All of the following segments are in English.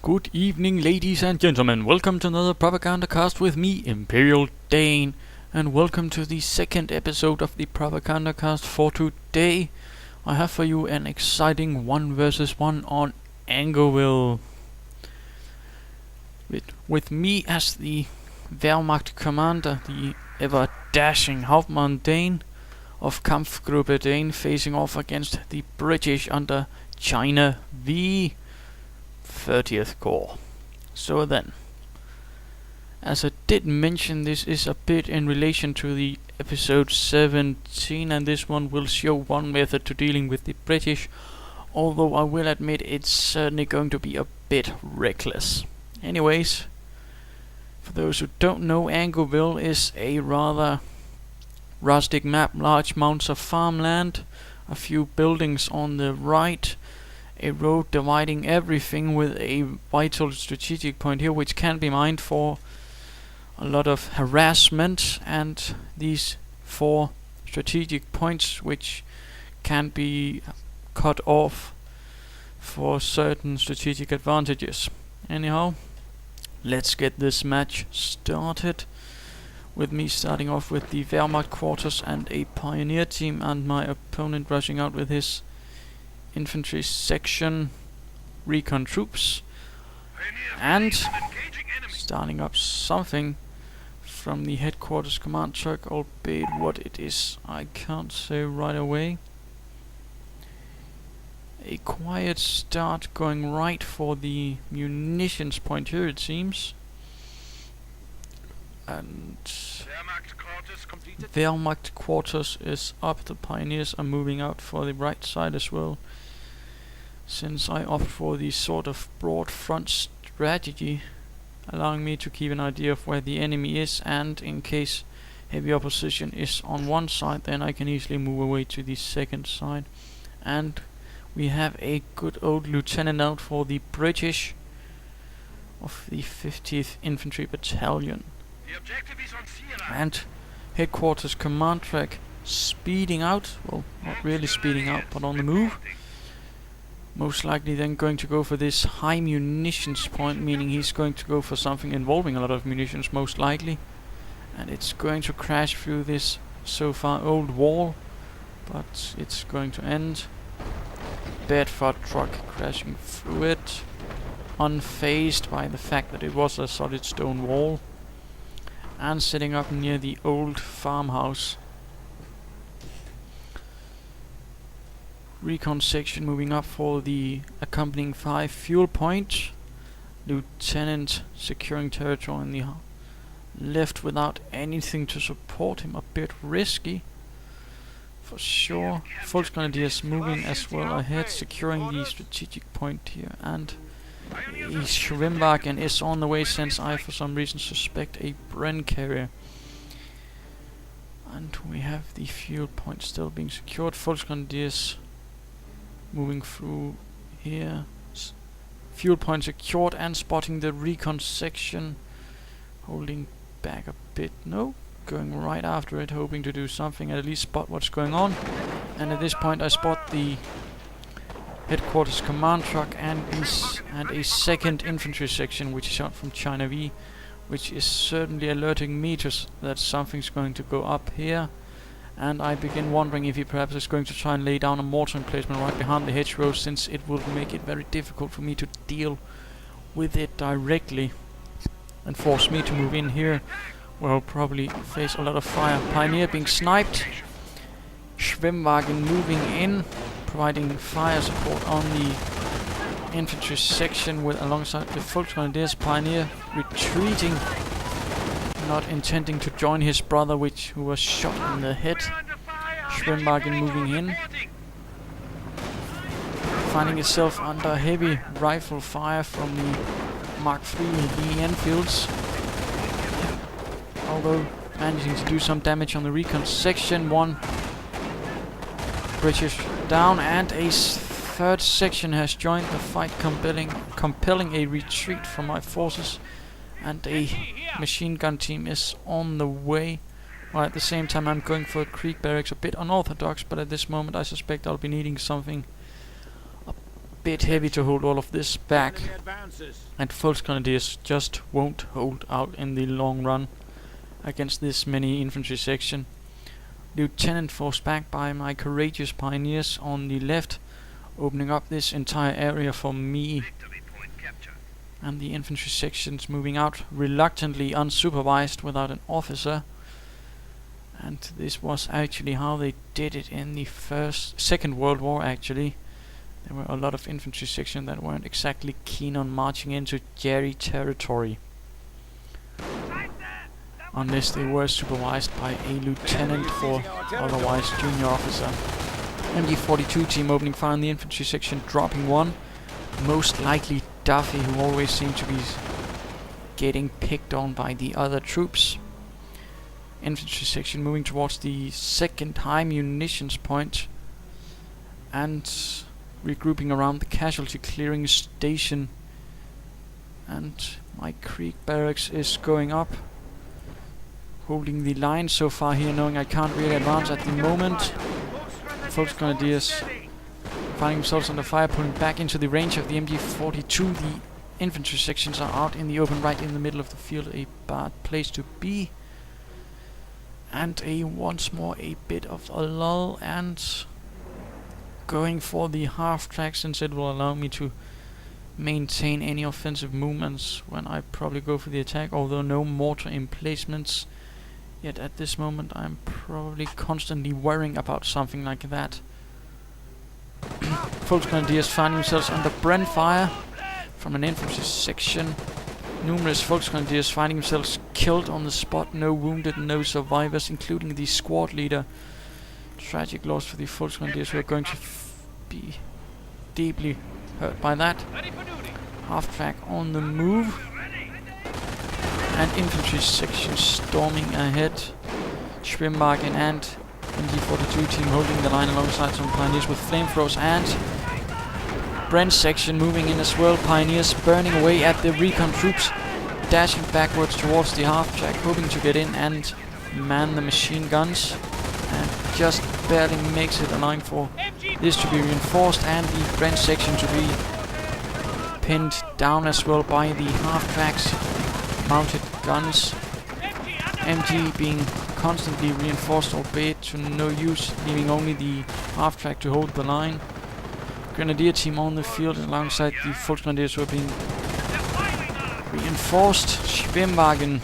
Good evening, ladies and gentlemen. Welcome to another Propagandacast with me, ImperialDane, and welcome to the second episode of the Propagandacast for today. I have for you an exciting 1 versus 1 on Angoville. With me as the Wehrmacht commander, the ever-dashing Hauptmann of Kampfgruppe Dane, facing off against the British under ChinaV 30th Corps. So then, as I did mention, this is a bit in relation to the episode 17, and this one will show one method to dealing with the British, although I will admit it's certainly going to be a bit reckless. Anyways, for those who don't know, Angoville is a rather rustic map, large mounds of farmland, a few buildings on the right, a road dividing everything with a vital strategic point here which can be mined for a lot of harassment, and these 4 strategic points which can be cut off for certain strategic advantages. Anyhow, let's get this match started, with me starting off with the Wehrmacht quarters and a pioneer team, and my opponent rushing out with his infantry section, recon troops, and starting up something from the headquarters command truck, albeit what it is I can't say right away. A quiet start, going right for the munitions point here, it seems. And Wehrmacht quarters is up. The pioneers are moving out for the right side as well, since I opt for the sort of broad front strategy, allowing me to keep an idea of where the enemy is, and in case heavy opposition is on one side, then I can easily move away to the second side. And we have a good old lieutenant out for the British of the 50th Infantry battalion. And headquarters command track speeding out, well, not really speeding out, but on the move. Most likely then going to go for this high munitions point, meaning he's going to go for something involving a lot of munitions, most likely. And it's going to crash through this so far old wall, but it's going to end. Bedford truck crashing through it, unfazed by the fact that it was a solid stone wall, and sitting up near the old farmhouse. Recon section moving up for the accompanying 5 fuel point. Lieutenant securing territory on the left without anything to support him, a bit risky for sure. Volksgrenadiers moving as well ahead, securing the strategic point here, and the Schwimmwagen is on the way, since I for some reason suspect a Bren carrier. And we have the fuel point still being secured. Volksgrenadiers moving through here. Fuel point secured, and spotting the recon section. Holding back a bit. No, going right after it, hoping to do something, at least spot what's going on. And at this point I spot the headquarters command truck and a second infantry section which is out from ChinaV, which is certainly alerting me to that something's going to go up here. And I begin wondering if he perhaps is going to try and lay down a mortar emplacement right behind the hedgerow, since it will make it very difficult for me to deal with it directly, and force me to move in here, where I'll probably face a lot of fire. Pioneer being sniped, Schwimmwagen moving in, providing fire support on the infantry section with alongside the Volksgrenadiers. Pioneer retreating, not intending to join his brother, who was shot in the head. Schwimmwagen moving in, finding itself under heavy rifle fire from the Mark III B Enfields, although managing to do some damage on the recon section. 1 British down, and a third section has joined the fight, compelling a retreat from my forces, and a machine gun team is on the way. While at the same time I'm going for a creek barracks, a bit unorthodox, but at this moment I suspect I'll be needing something a bit heavy to hold all of this back, and Volksgrenadiers just won't hold out in the long run against this many infantry section. Lieutenant forced back by my courageous pioneers on the left, opening up this entire area for me, and the infantry sections moving out reluctantly, unsupervised, without an officer. And this was actually how they did it in the Second World War. Actually, there were a lot of infantry sections that weren't exactly keen on marching into Jerry territory, unless they were supervised by a lieutenant or otherwise junior officer. MG42 team opening fire on the infantry section, dropping one, most likely Duffy, who always seemed to be getting picked on by the other troops. Infantry section moving towards the second high munitions point and regrouping around the casualty clearing station. And my Krieg barracks is going up, holding the line so far here, knowing I can't really advance at the moment. Volksgrenadiers finding themselves under fire, pulling back into the range of the MG42. The infantry sections are out in the open right in the middle of the field, a bad place to be. And once more a bit of a lull, and going for the half track, since it will allow me to maintain any offensive movements when I probably go for the attack, although no mortar emplacements. Yet at this moment I'm probably constantly worrying about something like that. Volksgrenadiers find themselves under Bren fire from an infantry section. Numerous Volksgrenadiers finding themselves killed on the spot. No wounded, no survivors, including the squad leader. Tragic loss for the Volksgrenadiers, who are going to be deeply hurt by that. Half track on the move, and infantry section storming ahead. Schwimmwagen and MG42 team holding the line alongside some pioneers with flamethrowers, and Brent section moving in as well. Pioneers burning away at the recon troops, dashing backwards towards the half track, hoping to get in and man the machine guns, and just barely makes it, allowing for this to be reinforced and the Brent section to be pinned down as well by the half tracks mounted guns. MG being constantly reinforced, albeit to no use, leaving only the half track to hold the line. Grenadier team on the field alongside the Volksgrenadiers who are being reinforced. Schwimmwagen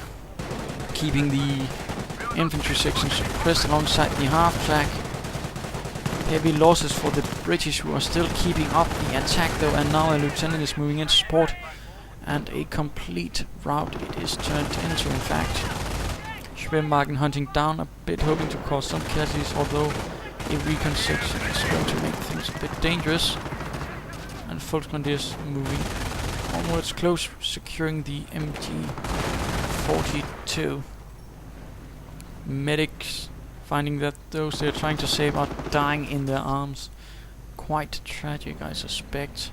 keeping the infantry section suppressed alongside the half track. Heavy losses for the British, who are still keeping up the attack though, and now a lieutenant is moving in to support, and a complete rout it is turned into, in fact. Schwimmwagen hunting down a bit, hoping to cause some casualties, although a recon section is going to make things a bit dangerous. And Volksgrenadiers moving onwards close, securing the MG42. Medics finding that those they're trying to save are dying in their arms. Quite tragic, I suspect.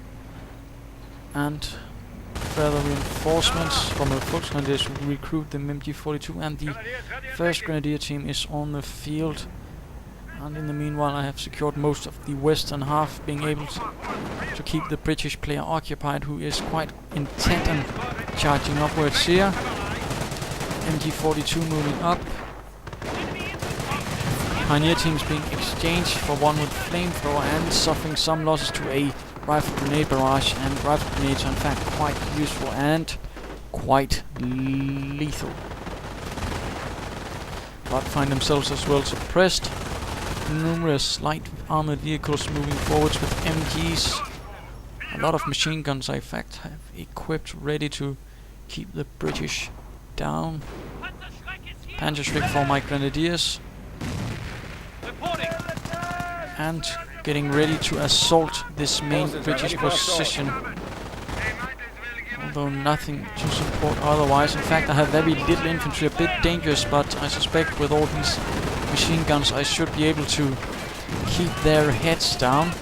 And further reinforcements from the Volksgrenadiers who recruit the MG42, and the 1st Grenadier team is on the field. And in the meanwhile I have secured most of the western half, being able to keep the British player occupied, who is quite intent on charging upwards here. MG42 moving up. Pioneer teams being exchanged for one with flamethrower, and suffering some losses to a rifle grenade barrage, and rifle grenades are in fact quite useful and quite lethal. But find themselves as well suppressed. Numerous light armored vehicles moving forwards with MGs. A lot of machine guns I in fact have equipped, ready to keep the British down. Panzerschreck for my Grenadiers. And getting ready to assault this main British position. Although nothing to support otherwise. In fact, I have very little infantry, a bit dangerous, but I suspect with all these machine guns I should be able to keep their heads down.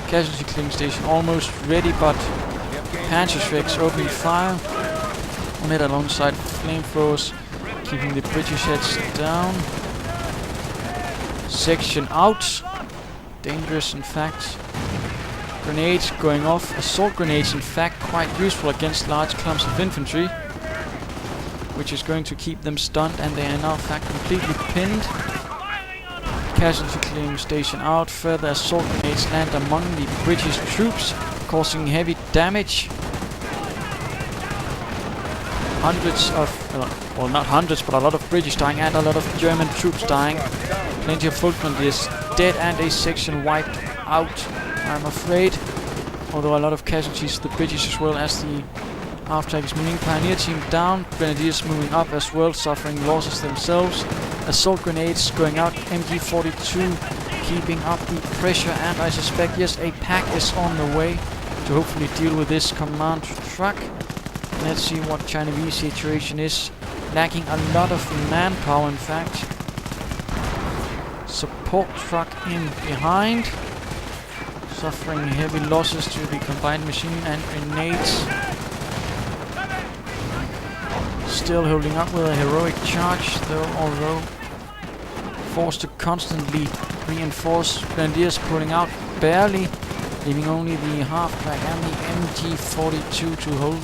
Casualty clearing station almost ready, but Panzerschrecks opening fire on it alongside flamethrowers, keeping the British heads down. Section out. Dangerous, in fact. Grenades going off. Assault grenades, in fact, quite useful against large clumps of infantry, which is going to keep them stunned, and they are now, in fact, completely pinned. Casualty clearing station out. Further assault grenades land among the British troops, causing heavy damage. Hundreds of, well, not hundreds, but a lot of British dying and a lot of German troops dying. Plenty of foot grenadiers dead and a section wiped out, I'm afraid. Although a lot of casualties, the British as well as the Aftertaker's Marine Pioneer team down. Grenadiers moving up as well, suffering losses themselves. Assault grenades going out. MG42 keeping up the pressure, and I suspect, yes, a pack is on the way to hopefully deal with this command truck. Let's see what ChinaV's situation is. Lacking a lot of manpower, in fact. Support truck in behind. Suffering heavy losses to the combined machine and grenades. Still holding up with a heroic charge, though, although forced to constantly reinforce. Grenadiers pulling out barely, leaving only the half-track and the MG42 to hold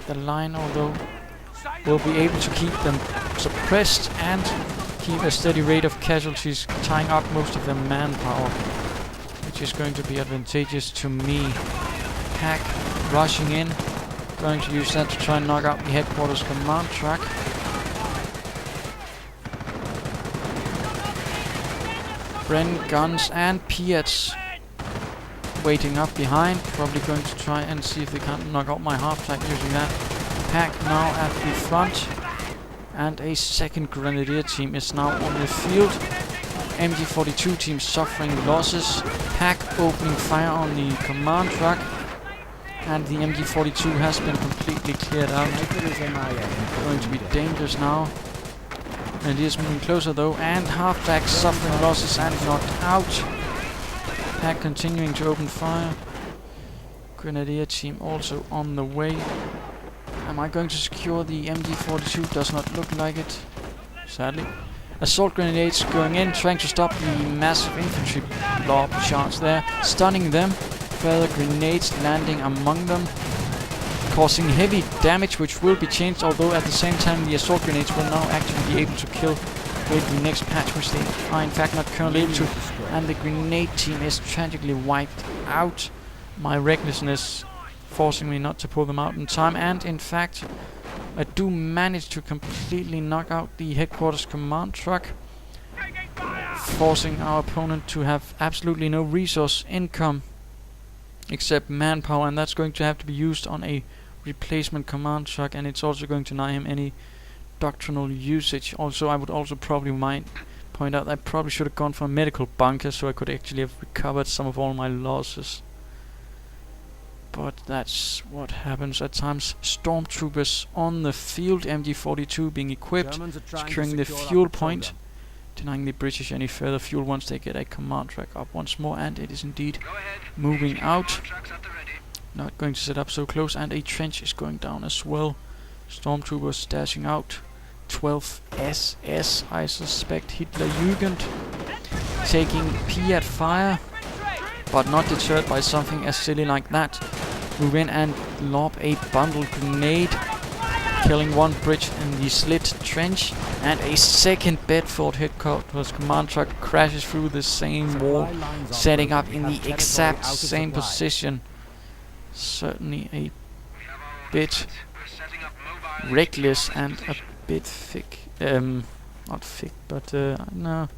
the line, although we'll be able to keep them suppressed and keep a steady rate of casualties, tying up most of their manpower, which is going to be advantageous to me. Pack rushing in, going to use that to try and knock out the headquarters command truck. Bren guns and Piats waiting up behind, probably going to try and see if they can't knock out my half-track using that. Pack now at the front, and a second grenadier team is now on the field. MG42 team suffering losses. Pack opening fire on the command truck, and the MG42 has been completely cleared out. Going to be dangerous now. Grenadiers moving closer though, and half-track suffering losses and knocked out. Pack continuing to open fire. Grenadier team also on the way. Am I going to secure the MG42? Does not look like it, sadly. Assault grenades going in, trying to stop the massive infantry blob charge there, stunning them. Further grenades landing among them, causing heavy damage, which will be changed, although at the same time the assault grenades will now actually be able to kill with the next patch, which they are in fact not currently able to. And the grenade team is tragically wiped out. My recklessness forcing me not to pull them out in time, and in fact I do manage to completely knock out the headquarters command truck, forcing our opponent to have absolutely no resource income except manpower, and that's going to have to be used on a replacement command truck, and it's also going to deny him any doctrinal usage. Also, I would also probably point out that I probably should have gone for a medical bunker so I could actually have recovered some of all my losses. But that's what happens at times. Stormtroopers on the field, MG42 being equipped, securing the fuel point, denying the British any further fuel once they get a command track up once more, and it is indeed moving out. Not going to set up so close, and a trench is going down as well. Stormtroopers dashing out. 12 SS, I suspect Hitlerjugend, taking Piat fire, but not deterred by something as silly like that. Move in and lob a bundled grenade, killing one Brit in the slit trench, and a second Bedford headquarters command truck crashes through the same wall, setting up in the exact same position. Certainly a bit reckless and a bit thick. Not thick, but no,